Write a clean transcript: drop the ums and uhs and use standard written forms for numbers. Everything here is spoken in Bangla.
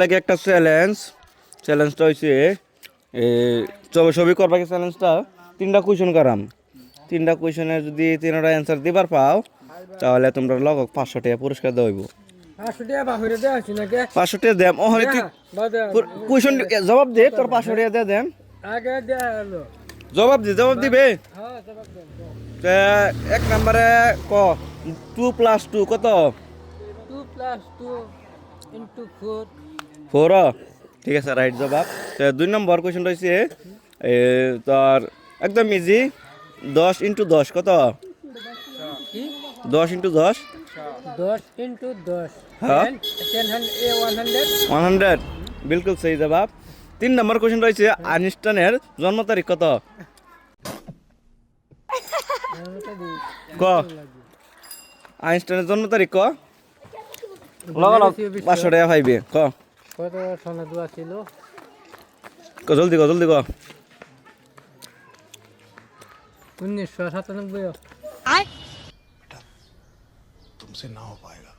লাগে একটা চ্যালেঞ্জটা হয়েছে ছবি করবা কি চ্যালেঞ্জটা 3টা কোয়েশন করাম 3টা কোয়েশনের যদি 3টা অ্যান্সার দিবার পাও তাহলে তোমরা লগ 500 টাকা পুরস্কার দেব 500 টাকা দেম ও হলে তুই কোয়েশন জবাব দে তোর 500 টাকা দিয়ে দেন জবাব দিবে এক নম্বরে ক 2+2 কত 4 ঠিক আছে রাইট জবাব 2 নম্বর কোয়েশন রয়েছে তোর একদম ইজি 10 × 10 কত 10 × 10 হ্যাঁ 100 बिल्कुल सही जवाब 3 नंबर क्वेश्चन রয়েছে আইনস্টাইনের জন্ম তারিখ কত ক আইনস্টাইনের জন্ম তারিখ ক লগা 500 টাকা পাইবে ক কত সনে দোয়া ছিল জলদি ক 1997 तुमसे ना हो पाएगा।